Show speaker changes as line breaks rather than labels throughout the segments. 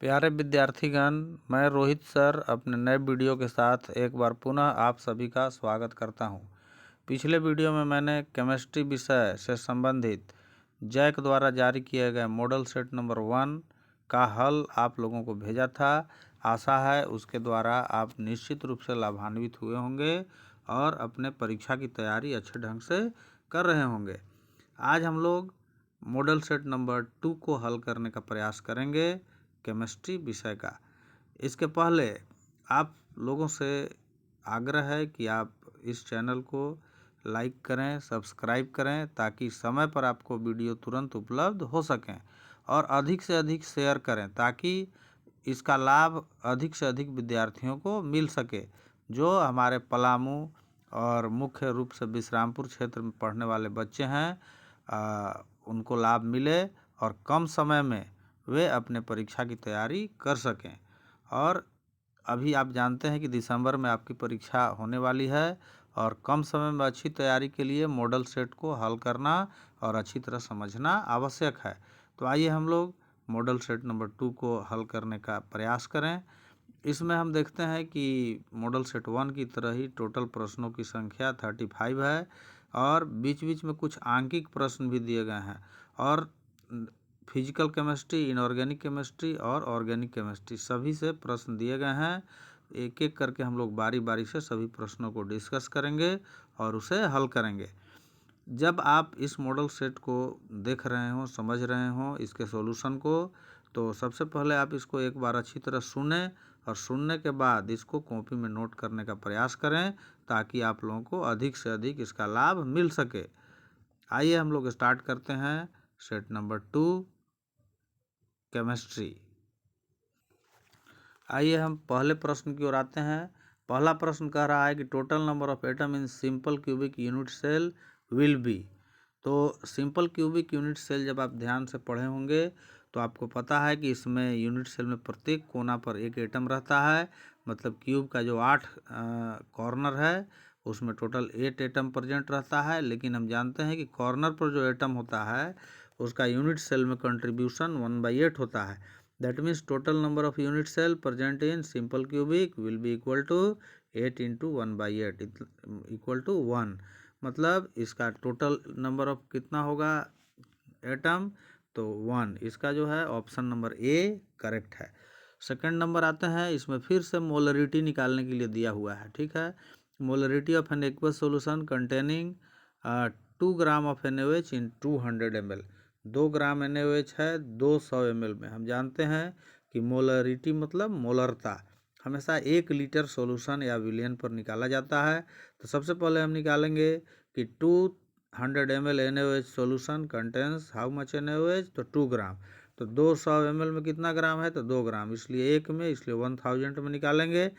प्यारे विद्यार्थीगण, मैं रोहित सर अपने नए वीडियो के साथ एक बार पुनः आप सभी का स्वागत करता हूं। पिछले वीडियो में मैंने केमिस्ट्री विषय से संबंधित जैक द्वारा जारी किए गए मॉडल सेट नंबर 1 का हल आप लोगों को भेजा था। आशा है उसके द्वारा आप निश्चित रूप से लाभान्वित हुए होंगे और अपने परीक्षा की तैयारी अच्छे ढंग से कर रहे होंगे। आज हम लोग मॉडल सेट नंबर 2 को हल करने का प्रयास करेंगे केमिस्ट्री विषय का। इसके पहले आप लोगों से आग्रह है कि आप इस चैनल को लाइक करें, सब्सक्राइब करें, ताकि समय पर आपको वीडियो तुरंत उपलब्ध हो सकें, और अधिक से अधिक शेयर करें ताकि इसका लाभ अधिक से अधिक विद्यार्थियों को मिल सके। जो हमारे पलामू और मुख्य रूप से विश्रामपुर क्षेत्र में पढ़ने वाले बच्चे हैं, उनको लाभ मिले और कम समय में वे अपने परीक्षा की तैयारी कर सकें। और अभी आप जानते हैं कि दिसंबर में आपकी परीक्षा होने वाली है और कम समय में अच्छी तैयारी के लिए मॉडल सेट को हल करना और अच्छी तरह समझना आवश्यक है। तो आइए हम लोग मॉडल सेट नंबर 2 को हल करने का प्रयास करें। इसमें हम देखते हैं कि मॉडल सेट 1 की तरह ही टोटल प्रश्नों की संख्या 35 है और बीच बीच में कुछ आंकिक प्रश्न भी दिए गए हैं, और फिजिकल केमिस्ट्री, इनऑर्गेनिक केमिस्ट्री और ऑर्गेनिक केमिस्ट्री सभी से प्रश्न दिए गए हैं। एक एक करके हम लोग बारी बारी से सभी प्रश्नों को डिस्कस करेंगे और उसे हल करेंगे। जब आप इस मॉडल सेट को देख रहे हो, समझ रहे हो इसके सॉल्यूशन को, तो सबसे पहले आप इसको एक बार अच्छी तरह सुने और सुनने के बाद इसको कॉपी में नोट करने का प्रयास करें ताकि आप लोगों को अधिक से अधिक इसका लाभ मिल सके। आइए हम लोग स्टार्ट करते हैं सेट नंबर 2 केमिस्ट्री। आइए हम पहले प्रश्न की ओर आते हैं। पहला प्रश्न कह रहा है कि total number of atom in simple cubic unit cell will be. तो सिंपल क्यूबिक यूनिट सेल जब आप ध्यान से पढ़े होंगे तो आपको पता है कि इसमें यूनिट सेल में प्रत्येक कोना पर एक एटम रहता है। मतलब क्यूब का जो 8 कॉर्नर है उसमें टोटल 8 एटम प्रेजेंट रहता है। लेकिन हम जानते हैं कि कॉर्नर पर जो एटम होता है उसका यूनिट सेल में कंट्रीब्यूशन 1/8 होता है। That means total number of unit cell present in simple cubic will be equal to 8 × 1/8 equal to 1। मतलब इसका टोटल नंबर ऑफ कितना होगा एटम, तो 1। इसका जो है ऑप्शन नंबर ए करेक्ट है। सेकंड नंबर आते हैं, इसमें फिर से मोलरिटी निकालने के लिए दिया हुआ है। ठीक है, molarity of an aqueous solution containing 2 gram of NaOH in 200 ml। 2 gram NaOH है 200 ml में। हम जानते हैं कि मोलरिटी मतलब मोलरता हमेशा 1 लीटर सॉल्यूशन या विलियन पर निकाला जाता है। तो सबसे पहले हम निकालेंगे कि 200 ml NaOH solution contains how much NaOH, तो 2 ग्राम। तो 200 ml में कितना ग्राम है, तो 2 ग्राम, इसलिए 1 में, इसलिए 1000 में निकालेंगे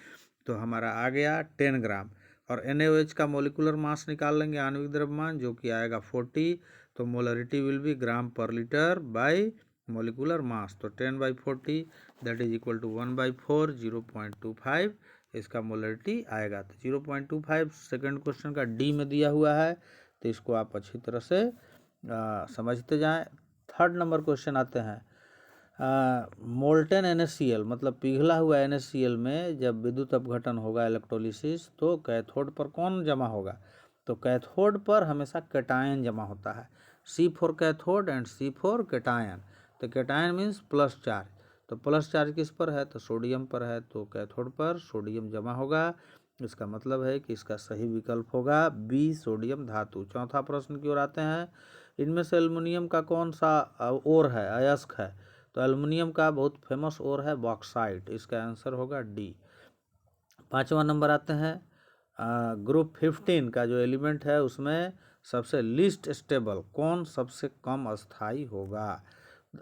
तो हमारा आ गया 10 ग्राम। और NaOH का मोलिकुलर मास निकाल लेंगे, आणविक द्रव्यमान, जो कि आएगा 40। तो मोलरिटी विल बी ग्राम पर लीटर बाय मोलिकुलर मास। तो 10/40 दैट इज इक्वल टू 1/4, 0.25 इसका मोलरिटी आएगा। तो 0.25 सेकंड क्वेश्चन का डी में दिया हुआ है, तो इसको आप अच्छी तरह से समझते जाएं। थर्ड नंबर क्वेश्चन आते हैं। मोल्टेन NaCl मतलब पिघला हुआ NaCl में जब विद्युत अपघटन होगा इलेक्ट्रोलिसिस, तो कैथोड पर कौन जमा होगा, तो कैथोड पर हमेशा कैटायन जमा होता है। C4 cathode and C4 cation. तो कैटायन मीन्स प्लस चार्ज, तो प्लस चार्ज किस पर है, तो सोडियम पर है, तो कैथोड पर सोडियम जमा होगा। इसका मतलब है कि इसका सही विकल्प होगा बी, सोडियम धातु। चौथा प्रश्न की ओर आते हैं। इनमें से एल्युमिनियम का कौन सा ओर है, अयस्क है, तो एल्युमिनियम का बहुत फेमस ओर है बॉक्साइट। इसका आंसर होगा डी। पांचवा नंबर आते हैं। ग्रुप 15 का जो एलिमेंट है उसमें सबसे लीस्ट स्टेबल कौन सबसे कम अस्थाई होगा।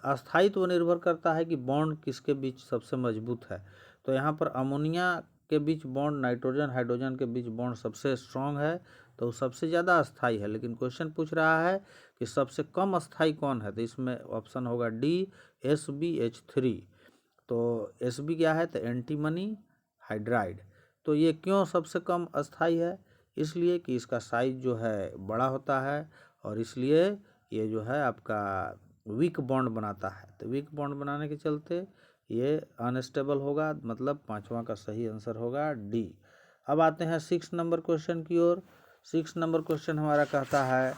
अस्थायित्व निर्भर करता है कि बॉन्ड किसके बीच सबसे मजबूत है। तो यहाँ पर अमोनिया के बीच बॉन्ड नाइट्रोजन हाइड्रोजन के बीच बॉन्ड सबसे स्ट्रॉन्ग है, तो सबसे ज़्यादा अस्थाई है। लेकिन क्वेश्चन पूछ रहा है कि सबसे कम अस्थाई कौन है, तो इसमें ऑप्शन होगा डी, SbH3। तो Sb क्या है, तो एंटीमनी हाइड्राइड। तो ये क्यों सबसे कम अस्थाई है, इसलिए कि इसका साइज जो है बड़ा होता है और इसलिए ये जो है आपका वीक बॉन्ड बनाता है। तो वीक बॉन्ड बनाने के चलते ये अनस्टेबल होगा, मतलब पांचवा का सही आंसर होगा डी। अब आते हैं 6 नंबर क्वेश्चन की ओर। 6 नंबर क्वेश्चन हमारा कहता है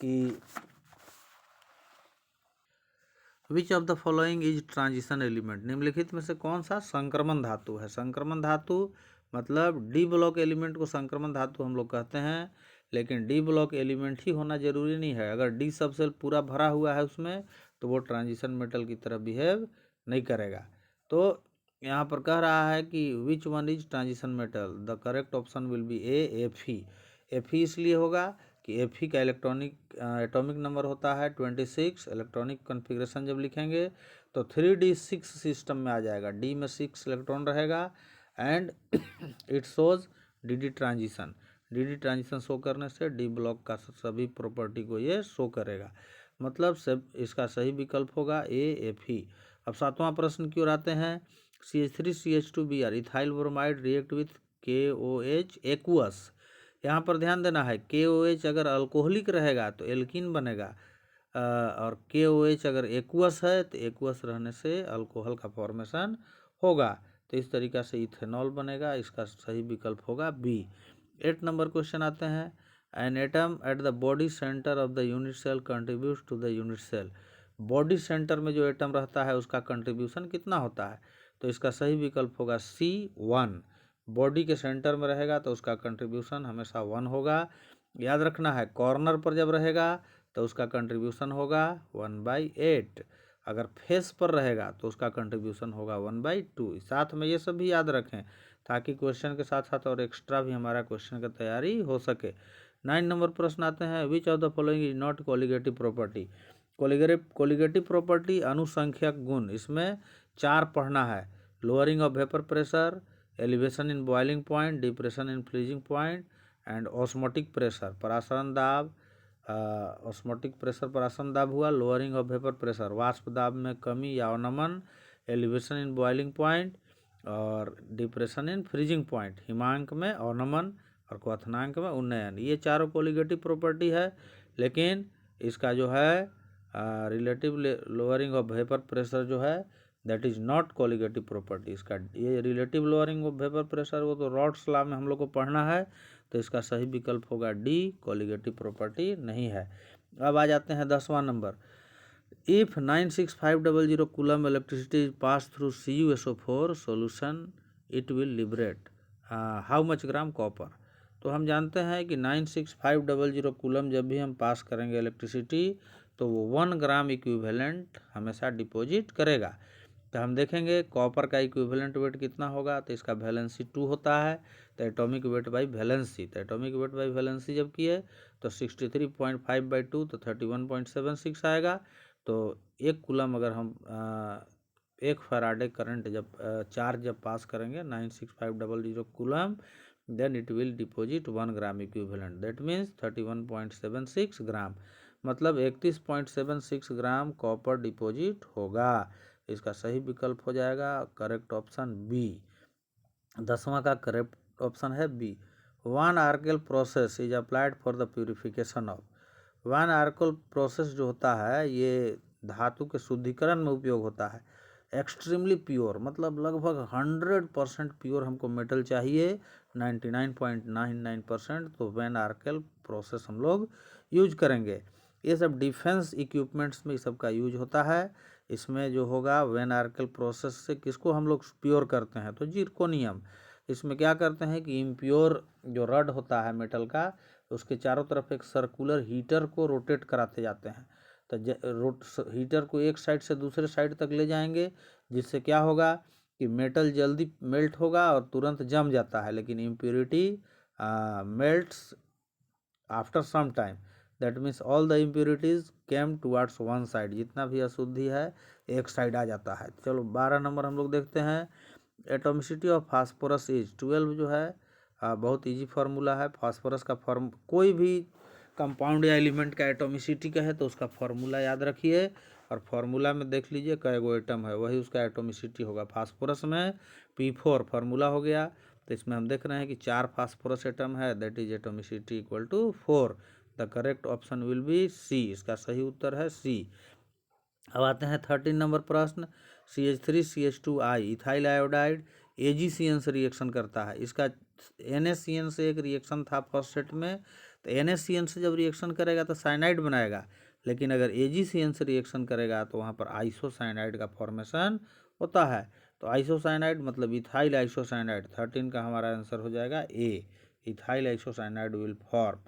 कि विच of the following is transition element, निम्नलिखित में से कौन सा संक्रमण धातु है। संक्रमण धातु मतलब डी ब्लॉक एलिमेंट को संक्रमण धातु हम लोग कहते हैं, लेकिन डी ब्लॉक एलिमेंट ही होना जरूरी नहीं है। अगर डी सबसेल पूरा भरा हुआ है उसमें तो वो ट्रांजिशन मेटल की तरह बिहेव नहीं करेगा। तो यहाँ पर कह रहा है कि which one is transition metal, the correct option will B A, F E इसलिए होगा कि एफ का इलेक्ट्रॉनिक एटॉमिक नंबर होता है 26। इलेक्ट्रॉनिक कॉन्फ़िगरेशन जब लिखेंगे तो 3d6 सिस्टम में आ जाएगा, डी में 6 इलेक्ट्रॉन रहेगा and it shows D transition. D transition show करने से डी ब्लॉक का सभी प्रॉपर्टी को ये शो करेगा, मतलब सब इसका सही विकल्प होगा ए, एफ ई। अब 7वां प्रश्न की ओर आते हैं। CH3CH2Br ethyl bromide react with KOH aqueous. यहाँ पर ध्यान देना है, KOH अगर अल्कोहलिक रहेगा तो एल्कीन बनेगा, और KOH अगर एक्वस है तो एक्वस रहने से अल्कोहल का फॉर्मेशन होगा। तो इस तरीक़ा से इथेनॉल बनेगा, इसका सही विकल्प होगा बी। 8 नंबर क्वेश्चन आते हैं। An atom at the body centre of the unit cell contributes to the unit cell. Body centre में जो एटम रहता है उसका कंट्रीब्यूशन कितना होता है, तो इसका सही विकल्प होगा सी, 1। बॉडी के सेंटर में रहेगा तो उसका कंट्रीब्यूशन हमेशा 1 होगा। याद रखना है, कॉर्नर पर जब रहेगा तो उसका कंट्रीब्यूशन होगा 1/8। अगर फेस पर रहेगा तो उसका कंट्रीब्यूशन होगा 1/2। साथ में ये सब भी याद रखें ताकि क्वेश्चन के साथ साथ और एक्स्ट्रा भी हमारा क्वेश्चन की तैयारी हो सके। 9 नंबर प्रश्न आते हैं। Which of the following is not colligative property. Colligative property अनुसंख्यक गुण, इसमें 4 पढ़ना है। Lowering of vapour pressure, elevation in boiling point, depression in freezing point and osmotic pressure, परासरण दाब। ऑस्मोटिक प्रेशर परासरण दाब हुआ। लोअरिंग ऑफ वेपर प्रेशर वाष्प दाब में कमी या अवनमन। एलिवेशन इन बॉइलिंग पॉइंट और डिप्रेशन इन फ्रीजिंग पॉइंट, हिमांक में अवनमन और क्वथनांक में उन्नयन। ये चारों कोलिगेटिव प्रॉपर्टी है, लेकिन इसका जो है relative lowering of vapour pressure जो है that is not colligative property. इसका ये relative lowering of vapour pressure वो तो रॉड्स लॉ में हम लोग को पढ़ना है, तो इसका सही विकल्प होगा डी, कोलिगेटिव प्रॉपर्टी नहीं है। अब आ जाते हैं 10वां नंबर। If 96500 coulomb electricity pass through CuSO4 solution it will liberate how much gram copper. तो हम जानते हैं कि 96500 कूलम जब भी हम पास करेंगे इलेक्ट्रिसिटी तो वो 1 ग्राम इक्विवेलेंट हमेशा डिपॉजिट करेगा। तो हम देखेंगे कॉपर का इक्विवेलेंट वेट कितना होगा, तो इसका वैलेंसी 2 होता है, तो एटॉमिक वेट बाई वैलेंसी। तो एटॉमिक वेट बाई वैलेंसी जब किए तो 63.5/2 तो 31.76 आएगा। तो 1 कूलम अगर हम 1 फैराडे करंट जब चार्ज जब पास करेंगे 96500 coulomb, then it will deposit 1 gram equivalent, that means 31.76 gram, मतलब 31.76 ग्राम कॉपर डिपॉजिट होगा। इसका सही विकल्प हो जाएगा करेक्ट ऑप्शन बी। 10वां का करेक्ट ऑप्शन है B. Van Arkel process is applied for the purification of. Van Arkel process जो होता है ये धातु के शुद्धिकरण में उपयोग होता है। एक्सट्रीमली प्योर मतलब लगभग 100% प्योर हमको मेटल चाहिए, 99.99%, तो वैन आर्कल प्रोसेस हम लोग यूज करेंगे। ये सब डिफेंस इक्विपमेंट्स में सब का यूज होता है। इसमें जो होगा वैन आर्कल प्रोसेस से किसको हम लोग प्योर करते हैं, तो जिरकोनियम। इसमें क्या करते हैं कि इम्प्योर जो रड होता है मेटल का, उसके चारों तरफ एक सर्कुलर हीटर को रोटेट कराते जाते हैं। तो हीटर को एक साइड से दूसरे साइड तक ले जाएंगे, जिससे क्या होगा कि मेटल जल्दी मेल्ट होगा और तुरंत जम जाता है, लेकिन impurity melts after some time, that means all the impurities came towards one side, जितना भी अशुद्धि है एक साइड आ जाता है। चलो 12 नंबर हम लोग देखते हैं। एटॉमिसिटी ऑफ फास्फोरस इज 12 जो है बहुत इजी फार्मूला है। फास्फोरस का फॉर्म कोई भी कंपाउंड या एलिमेंट का एटॉमिसिटी का है तो उसका फार्मूला याद रखिए, और फार्मूला में देख लीजिए कै गो एटम है वही उसका एटॉमिसिटी होगा। फास्फोरस में P4 फार्मूला हो गया, तो इसमें हम देख रहे हैं कि 4 फास्फोरस एटम है, that is atomicity equal to 4। The correct option will be C, इसका सही उत्तर है सी। अब आते हैं 13 नंबर प्रश्न। CH3CH2I इथाइल आयोडाइड AgCN से रिएक्शन करता है। इसका NaCN से एक रिएक्शन था फर्स्ट सेट में, तो NaCN से जब रिएक्शन करेगा तो साइनाइड बनाएगा, लेकिन अगर AgCN से रिएक्शन करेगा तो वहाँ पर आइसोसाइनाइड का फॉर्मेशन होता है। तो आइसोसाइनाइड मतलब इथाइल आइसोसाइनाइड, 13 का हमारा आंसर हो जाएगा A, ethyl isocyanide will form.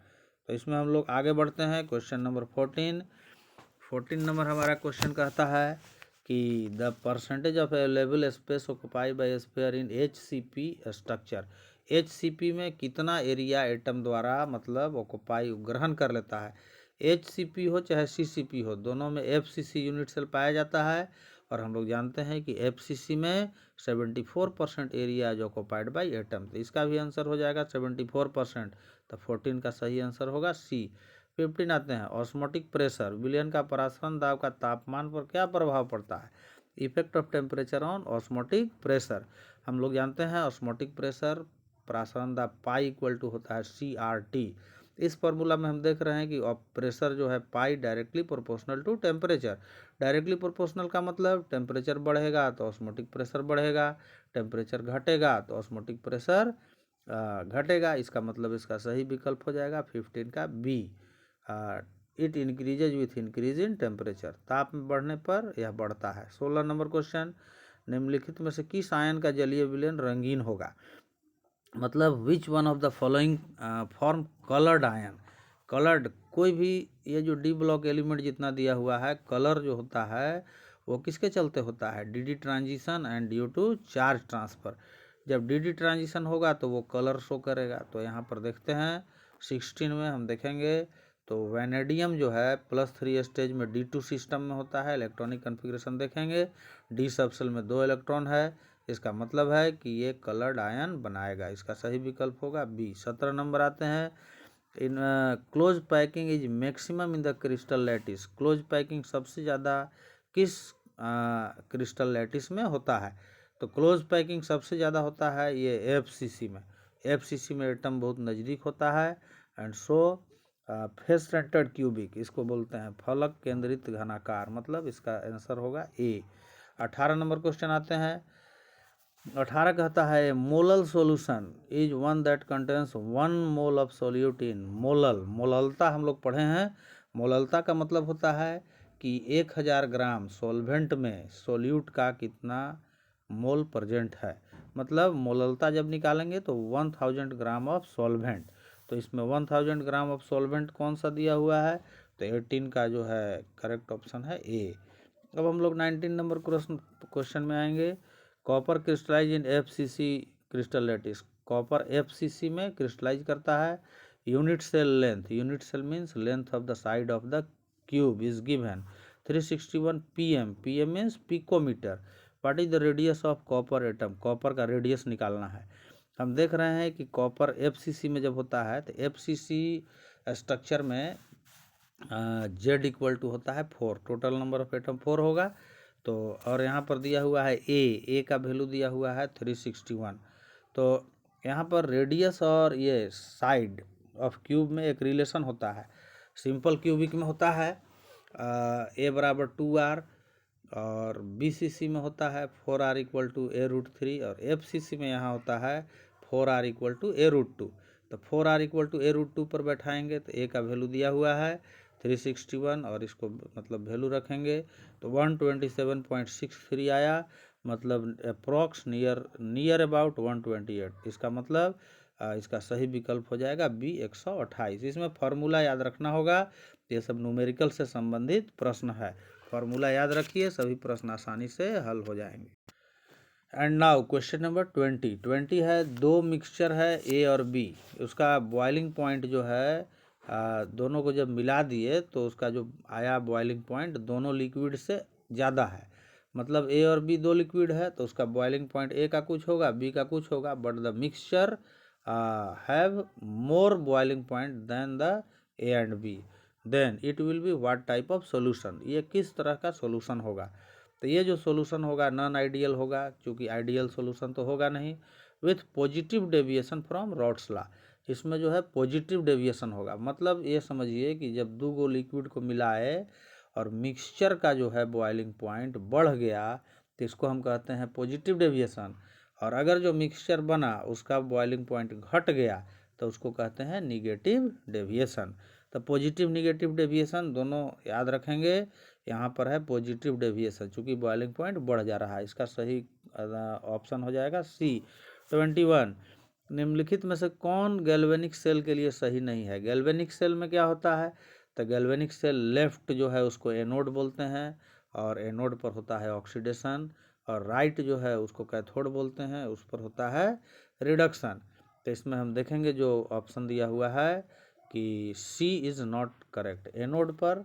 तो इसमें हम लोग आगे बढ़ते हैं क्वेश्चन नंबर 14 नंबर हमारा क्वेश्चन कहता है कि the percentage of available space occupied by sphere in HCP structure, HCP में कितना एरिया एटम द्वारा मतलब ऑक्युपाई ग्रहण कर लेता है। HCP हो चाहे CCP हो, दोनों में FCC यूनिट सेल पाया जाता है, और हम लोग जानते हैं कि FCC में 74% एरिया जो ऑक्युपाइड बाई एटम, तो इसका भी आंसर हो जाएगा 74%। तो 14 का सही आंसर होगा C। 15 आते हैं, ऑस्मोटिक प्रेशर, विलयन का परासरण दाब का तापमान पर क्या प्रभाव पड़ता है। Effect of temperature on osmotic pressure, हम लोग जानते हैं ऑस्मोटिक प्रेशर परासरण दाब पाई इक्वल टू होता है CRT। इस फॉर्मूला में हम देख रहे हैं कि प्रेशर जो है पाई directly proportional to temperature. Directly proportional का मतलब टेम्परेचर बढ़ेगा तो ऑस्मोटिक प्रेशर बढ़ेगा, टेम्परेचर घटेगा तो ऑस्मोटिक प्रेशर घटेगा। इसका मतलब इसका सही विकल्प हो जाएगा 15 का B, it increases with increase in temperature, ताप में बढ़ने पर यह बढ़ता है। 16 नंबर क्वेश्चन, निम्नलिखित में से किस आयन का जलीय विलयन रंगीन होगा, मतलब which one of the following form coloured ion. Coloured कोई भी, ये जो डी ब्लॉक एलिमेंट जितना दिया हुआ है, कलर जो होता है वो किसके चलते होता है, DD transition and due to charge transfer. जब DD ट्रांजिशन होगा तो वो कलर शो करेगा। तो यहाँ पर देखते हैं 16 में हम देखेंगे तो वैनेडियम जो है +3 स्टेज में D2 सिस्टम में होता है। इलेक्ट्रॉनिक कन्फिग्रेशन देखेंगे, D सबसेल में 2 इलेक्ट्रॉन है, इसका मतलब है कि ये कलर्ड आयन बनाएगा। इसका सही विकल्प होगा बी। 17 नंबर आते हैं, in close packing is maximum in the crystal lattice, close packing सबसे ज़्यादा किस क्रिस्टल लैटिस में होता है। तो क्लोज पैकिंग सबसे ज़्यादा होता है ये FCC में। FCC में एटम बहुत नज़दीक होता है, and so face centred cubic, इसको बोलते हैं फलक केंद्रित घनाकार, मतलब इसका आंसर होगा ए। 18 नंबर क्वेश्चन आते हैं, 18 कहता है molal solution is one that contains 1 mole of solute in, molal, मोललता हम लोग पढ़े हैं। मोललता का मतलब होता है कि 1000 ग्राम सॉल्वेंट में सोल्यूट का कितना मोल प्रेजेंट है। मतलब मोललता जब निकालेंगे तो 1000 ग्राम ऑफ सॉल्वेंट, तो इसमें 1000 ग्राम ऑफ सॉल्वेंट कौन सा दिया हुआ है, तो 18 का जो है करेक्ट ऑप्शन है ए। अब हम लोग 19 नंबर क्वेश्चन में आएंगे, copper crystallize in FCC crystal lattice, copper FCC में क्रिस्टलाइज करता है। Unit cell length, unit cell means length of the side of the cube is given 361 pm, pm means picometre. What is the radius of copper atom, copper का radius निकालना है। हम देख रहे हैं कि कॉपर FCC में जब होता है तो FCC स्ट्रक्चर में Z इक्वल टू होता है 4, टोटल नंबर ऑफ एटम 4 होगा। तो और यहाँ पर दिया हुआ है ए का वैल्यू दिया हुआ है 361। तो यहाँ पर रेडियस और ये साइड ऑफ क्यूब में एक रिलेशन होता है। सिंपल क्यूबिक में होता है A बराबर 2R, और BCC में होता है 4R इक्वल टू A√3, और FCC में यहाँ होता है 4R इक्वल टू A√2। तो 4R इक्वल टू A√2 पर बैठाएंगे तो A का वैल्यू दिया हुआ है 361, और इसको मतलब वैल्यू रखेंगे तो 127.63 आया, मतलब अप्रॉक्स नियर अबाउट 128। इसका मतलब इसका सही विकल्प हो जाएगा बी 128। इसमें फार्मूला याद रखना होगा, ये सब न्यूमेरिकल से संबंधित प्रश्न है, फार्मूला याद रखिए, सभी प्रश्न आसानी से हल हो जाएंगे। एंड नाउ क्वेश्चन नंबर 20 है, दो मिक्सचर है A और B, उसका बॉइलिंग पॉइंट जो है दोनों को जब मिला दिए तो उसका जो आया बॉइलिंग पॉइंट दोनों लिक्विड से ज़्यादा है। मतलब A और B दो लिक्विड है तो उसका बॉइलिंग पॉइंट A का कुछ होगा, B का कुछ होगा, but the mixture have more boiling point than the A and B, then it will be what type of solution, ये किस तरह का सोल्यूशन होगा। तो ये जो सोल्यूशन होगा नॉन आइडियल होगा, क्योंकि आइडियल सोल्यूशन तो होगा नहीं। With positive deviation from rods law, इसमें जो है पॉजिटिव डेविएशन होगा। मतलब ये समझिए कि जब दो लिक्विड को मिलाए और मिक्सचर का जो है बॉइलिंग पॉइंट बढ़ गया तो इसको हम कहते हैं पॉजिटिव डेविएशन। और अगर जो मिक्सचर बना उसका बॉइलिंग पॉइंट घट गया तो उसको कहते हैं निगेटिव डेविएशन। तो पॉजिटिव निगेटिव डेविएशन दोनों याद रखेंगे। यहाँ पर है पॉजिटिव डेविएशन, चूँकि बॉइलिंग पॉइंट बढ़ जा रहा है। इसका सही ऑप्शन हो जाएगा सी। 21 निम्नलिखित में से कौन गैल्वेनिक सेल के लिए सही नहीं है। गैल्वेनिक सेल में क्या होता है, तो गैल्वेनिक सेल लेफ्ट जो है उसको एनोड बोलते हैं और एनोड पर होता है ऑक्सीडेशन, और राइट जो है उसको कैथोड बोलते हैं, उस पर होता है रिडक्शन। तो इसमें हम देखेंगे जो ऑप्शन दिया हुआ है कि सी इज़ नॉट करेक्ट। एनोड पर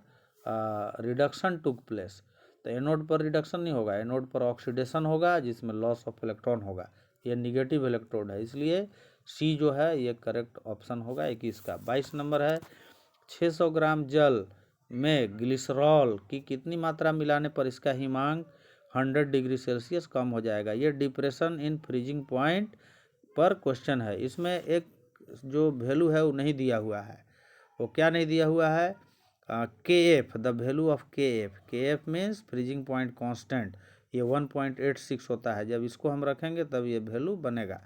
रिडक्शन टुक प्लेस, तो एनोड पर रिडक्शन नहीं होगा, एनोड पर ऑक्सीडेशन होगा जिसमें लॉस ऑफ इलेक्ट्रॉन होगा। ये निगेटिव इलेक्ट्रोड है, इसलिए सी जो है ये करेक्ट ऑप्शन होगा 21 का। 22 नंबर है 600 ग्राम जल में ग्लिसरॉल की कितनी मात्रा मिलाने पर इसका हिमांक 100 डिग्री सेल्सियस कम हो जाएगा। ये डिप्रेशन इन फ्रीजिंग पॉइंट पर क्वेश्चन है। इसमें एक जो वैल्यू है वो नहीं दिया हुआ है। वो क्या नहीं दिया हुआ है, के एफ, द वैल्यू ऑफ के एफ। के F means freezing point constant, ये 1.86 होता है। जब इसको हम रखेंगे तब ये वैल्यू बनेगा।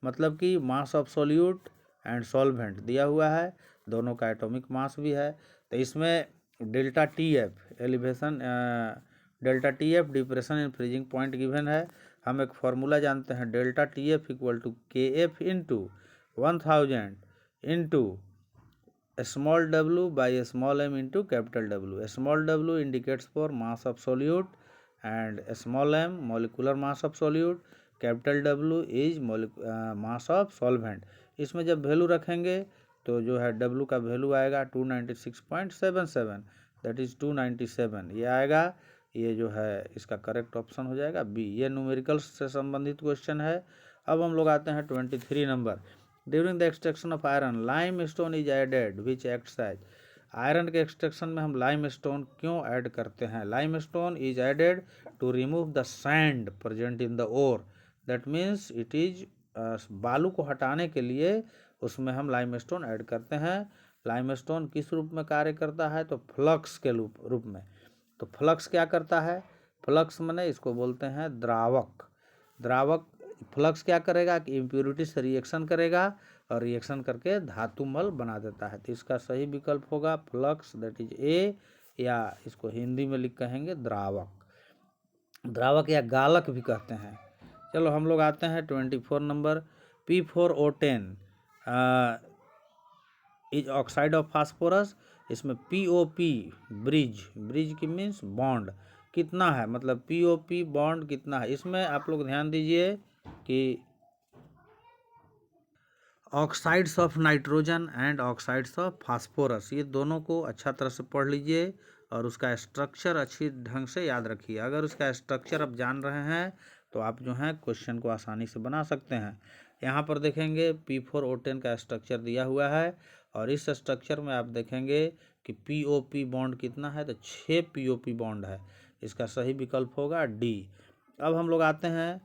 मतलब कि mass of solute and solvent दिया हुआ है, दोनों का एटॉमिक मास भी है। तो इसमें delta T F elevation, delta T F depression in freezing point given है। हम एक फार्मूला जानते हैं, delta T F equal to K F into 1000 into small w by small m into capital W. Small w indicates for mass of solute and small m molecular mass of solute, capital W is mass of solvent. इसमें जब value रखेंगे तो जो है W का value आएगा 296.77, that is 297 ये आएगा। ये जो है इसका करेक्ट ऑप्शन हो जाएगा बी। ये न्यूमेरिकल्स से संबंधित क्वेश्चन है। अब हम लोग आते हैं 23 number. During the extraction of iron limestone is added which acts as. Iron के एक्सट्रैक्शन में हम लाइम स्टोन क्यों ऐड करते हैं। Limestone is added to remove the sand present in the ore, that means it is बालू को हटाने के लिए उसमें हम लाइम स्टोन ऐड करते हैं। लाइम स्टोन किस रूप में कार्य करता है, तो फ्लक्स के रूप में। तो फ्लक्स क्या करता है, फ्लक्स माने इसको बोलते हैं द्रावक। द्रावक फ्लक्स क्या करेगा कि इम्प्योरिटी से रिएक्शन करेगा और रिएक्शन करके धातुमल बना देता है। तो इसका सही विकल्प होगा फ्लक्स, दैट इज ए, या इसको हिंदी में लिख कहेंगे द्रावक। द्रावक या गालक भी कहते हैं। चलो हम लोग आते हैं 24 number. P4O10 is oxide of phosphorus. इसमें POP ब्रिज की मीन्स बॉन्ड कितना है, मतलब POP बॉन्ड कितना है। इसमें आप लोग ध्यान दीजिए कि oxides of nitrogen and oxides of phosphorus, ये दोनों को अच्छा तरह से पढ़ लीजिए और उसका स्ट्रक्चर अच्छी ढंग से याद रखिए। अगर उसका स्ट्रक्चर आप जान रहे हैं तो आप जो है क्वेश्चन को आसानी से बना सकते हैं। यहाँ पर देखेंगे P4O10 का स्ट्रक्चर दिया हुआ है और इस स्ट्रक्चर में आप देखेंगे कि POP बॉन्ड कितना है, तो 6 POP बॉन्ड है। इसका सही विकल्प होगा डी। अब हम लोग आते हैं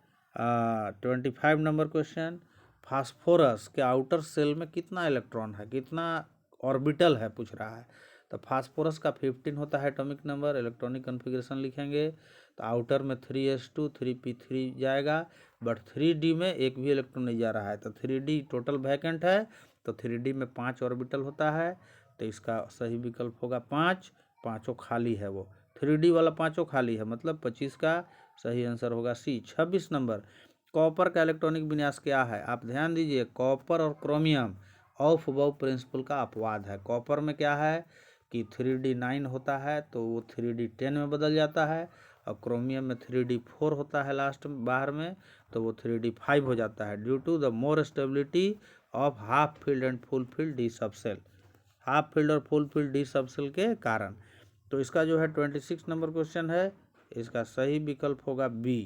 25 नंबर क्वेश्चन। फास्फोरस के आउटर सेल में कितना इलेक्ट्रॉन है, कितना ऑर्बिटल है पूछ रहा है। तो फास्फोरस का 15 होता है एटॉमिक नंबर। इलेक्ट्रॉनिक कन्फिग्रेशन लिखेंगे तो आउटर में 3s2 3p3 जाएगा, बट 3d में एक भी इलेक्ट्रॉन नहीं जा रहा है। तो 3d टोटल वैकेंट है, तो 3d में 5 ऑर्बिटल होता है। तो इसका सही विकल्प होगा 5, पाँचों खाली है। वो 3d वाला पाँचों खाली है, मतलब 25 का सही आंसर होगा सी। 26 नंबर। कॉपर का इलेक्ट्रॉनिक विन्यास क्या है, आप ध्यान दीजिए। कॉपर और क्रोमियम ऑफ अबव प्रिंसिपल का अपवाद है। कॉपर में क्या है कि 3d9 होता है तो वो 3d10 में बदल जाता है, और क्रोमियम में 3d4 होता है लास्ट में बाहर में, तो वो 3d5 हो जाता है due to the more stability of half filled and full filled d subshell. Half filled और फुल फील्ड डी सबसेल के कारण। तो इसका जो है 26 नंबर क्वेश्चन है, इसका सही विकल्प होगा B.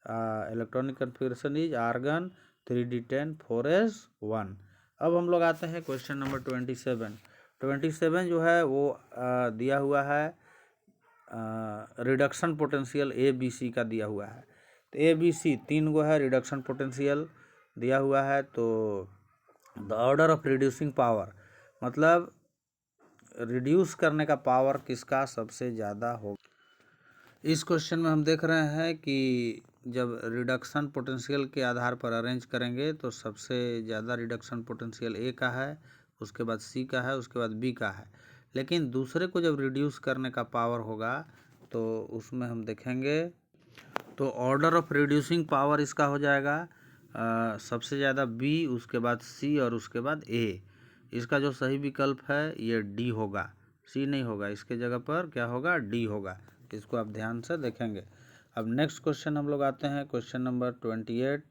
Electronic configuration is argon 3d10 4s1। अब हम लोग आते हैं क्वेश्चन नंबर 27। 27 जो है वो दिया हुआ है रिडक्शन पोटेंशियल ABC का दिया हुआ है। तो ABC 3 गो है रिडक्शन पोटेंशियल दिया हुआ है। तो the order of reducing power, मतलब रिड्यूस करने का पावर किसका सबसे ज़्यादा होगा। इस क्वेश्चन में हम देख रहे हैं कि जब रिडक्शन पोटेंशियल के आधार पर अरेंज करेंगे तो सबसे ज़्यादा रिडक्शन पोटेंशियल ए का है, उसके बाद सी का है, उसके बाद बी का है। लेकिन दूसरे को जब रिड्यूस करने का पावर होगा तो उसमें हम देखेंगे तो ऑर्डर ऑफ रिड्यूसिंग पावर इसका हो जाएगा सबसे ज़्यादा बी, उसके बाद सी और उसके बाद ए। इसका जो सही विकल्प है ये डी होगा, सी नहीं होगा, इसके जगह पर क्या होगा, डी होगा। इसको आप ध्यान से देखेंगे। अब नेक्स्ट क्वेश्चन हम लोग आते हैं, question number 28।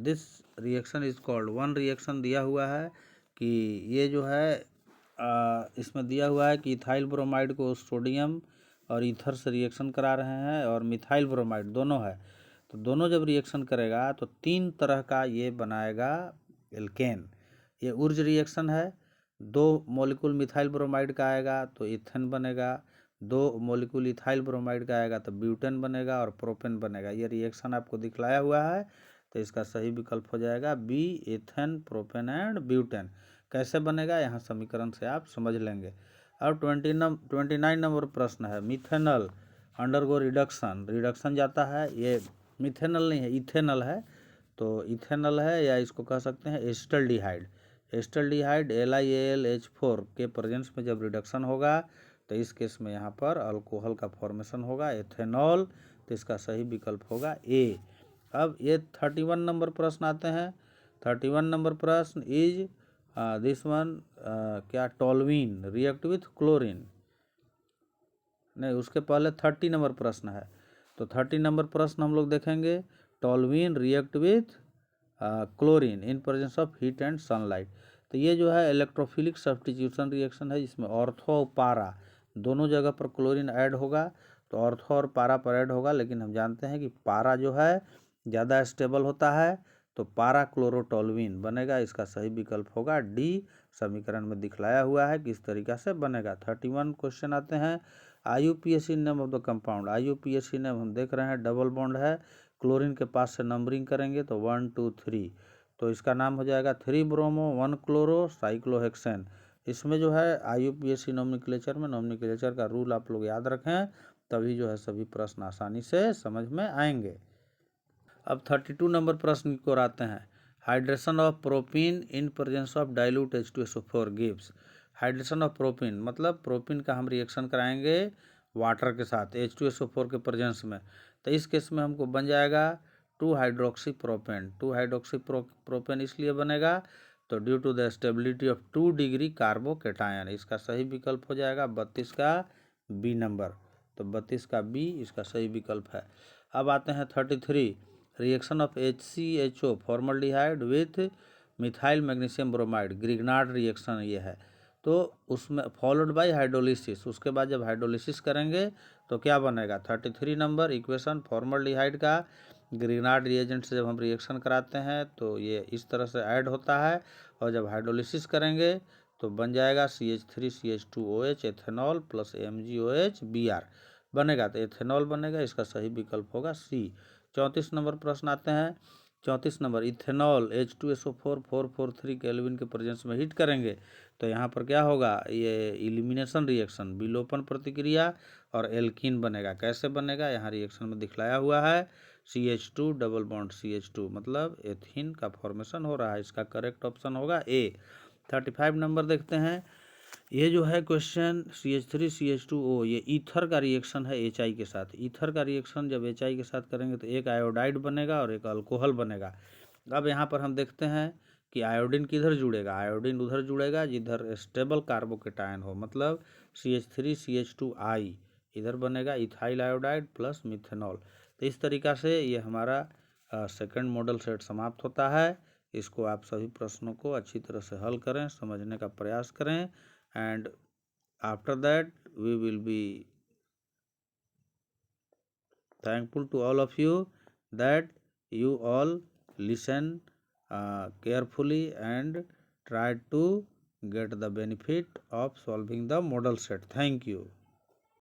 This reaction is called, one reaction दिया हुआ है कि ये जो है इसमें दिया हुआ है कि इथाइल ब्रोमाइड को सोडियम और ईथर से रिएक्शन करा रहे हैं और मिथाइल ब्रोमाइड दोनों है। तो दोनों जब रिएक्शन करेगा तो 3 तरह का ये बनाएगा एल्केन। ये उर्ज रिएक्शन है, 2 मॉलिक्यूल मिथाइल ब्रोमाइड का आएगा तो इथेन बनेगा, 2 मॉलिक्यूल इथाइल ब्रोमाइड का आएगा तो ब्यूटेन बनेगा और प्रोपेन बनेगा। ये रिएक्शन आपको दिखलाया हुआ है, तो इसका सही विकल्प हो जाएगा B, ethane, propane and butane. कैसे बनेगा यहाँ समीकरण से आप समझ लेंगे। अब 29 नंबर प्रश्न है, मिथेनॉल अंडरगो रिडक्शन, रिडक्शन जाता है, ये मिथेनॉल नहीं है, इथेनॉल है। तो इथेनॉल है या इसको कह सकते हैं एस्टल्डिहाइड। एस्टल्डिहाइड LiAlH4 के प्रेजेंस में जब रिडक्शन होगा तो इस केस में यहाँ पर अल्कोहल का फॉर्मेशन होगा एथेनॉल, तो इसका सही विकल्प होगा ए। अब ये 31 नंबर प्रश्न आते हैं। 31 नंबर प्रश्न इज दिस वन, क्या टोल्यूइन रिएक्ट विथ क्लोरीन, नहीं उसके पहले 30 नंबर प्रश्न है। तो 30 नंबर प्रश्न हम लोग देखेंगे, toluene react with chlorine in presence of heat and sunlight. तो ये जो है इलेक्ट्रोफिलिक सब्स्टिट्यूशन रिएक्शन है, जिसमें ऑर्थो और पारा दोनों जगह पर क्लोरीन ऐड होगा। तो ऑर्थो और पारा पर ऐड होगा, लेकिन हम जानते हैं कि पारा जो है ज़्यादा स्टेबल होता है, तो पारा क्लोरोटोल्यूइन बनेगा। इसका सही विकल्प होगा डी, समीकरण में दिखलाया हुआ है किस तरीका से बनेगा। 31 क्वेश्चन आते हैं, IUPAC name of the compound. IUPAC name हम देख रहे हैं डबल बॉन्ड है, क्लोरीन के पास से नंबरिंग करेंगे तो 1 2 3, तो इसका नाम हो जाएगा 3 ब्रोमो 1 क्लोरो साइक्लोहेक्सेन। इसमें जो है IUPAC नोमेनक्लेचर में नोमेनक्लेचर का रूल आप लोग याद रखें, तभी जो है सभी प्रश्न आसानी से समझ में आएंगे। अब 32 नंबर प्रश्न की ओर आते हैं, hydration of propene in presence of dilute H2SO4 gives. Hydration of propene मतलब प्रोपीन का हम रिएक्शन कराएंगे वाटर के साथ H2SO4 के प्रेजेंस में, तो इस केस में हमको बन जाएगा 2 हाइड्रोक्सी प्रोपेन। 2 हाइड्रोक्सी प्रोपेन इसलिए बनेगा तो due to the stability of 2 degree carbocation. इसका सही विकल्प हो जाएगा 32 का बी नंबर, तो 32 का बी इसका सही विकल्प है। अब आते हैं 33, reaction of HCHO formaldehyde with methyl magnesium bromide, Grignard reaction ये है। तो उसमें फॉलोड बाय हाइड्रोलिसिस, उसके बाद जब हाइड्रोलिसिस करेंगे तो क्या बनेगा, 33 नंबर इक्वेशन, फॉर्मल्डिहाइड का ग्रिग्नार्ड रिएजेंट से जब हम रिएक्शन कराते हैं तो ये इस तरह से ऐड होता है, और जब हाइड्रोलिसिस करेंगे तो बन जाएगा CH3CH2OH ethanol plus MgOH Br बनेगा, तो एथेनॉल बनेगा। इसका सही विकल्प होगा सी। 34 नंबर प्रश्न आते हैं, 34 नंबर, इथेनॉल H2SO4 443 केल्विन के प्रेजेंस में हीट करेंगे तो यहाँ पर क्या होगा, ये इलिमिनेशन रिएक्शन, विलोपन प्रतिक्रिया और एल्कीन बनेगा। कैसे बनेगा यहाँ रिएक्शन में दिखलाया हुआ है, CH2 डबल बॉन्ड CH2 मतलब एथीन का फॉर्मेशन हो रहा है। इसका करेक्ट ऑप्शन होगा ए। 35 नंबर देखते हैं, ये जो है क्वेश्चन CH3CH2O, ये ईथर का रिएक्शन है HI के साथ। ईथर का रिएक्शन जब HI के साथ करेंगे तो एक आयोडाइड बनेगा और एक अल्कोहल बनेगा। अब यहाँ पर हम देखते हैं कि आयोडीन किधर जुड़ेगा, आयोडीन उधर जुड़ेगा जिधर स्टेबल कार्बोकेटायन हो, मतलब CH3CH2I इधर बनेगा इथाइल आयोडाइड प्लस मिथेनॉल। तो इस तरीका से ये हमारा सेकंड मॉडल सेट समाप्त होता है। इसको आप सभी प्रश्नों को अच्छी तरह से हल करें, समझने का प्रयास करें, and after that we will be thankful to all of you that you all listen carefully and try to get the benefit of solving the model set. Thank you.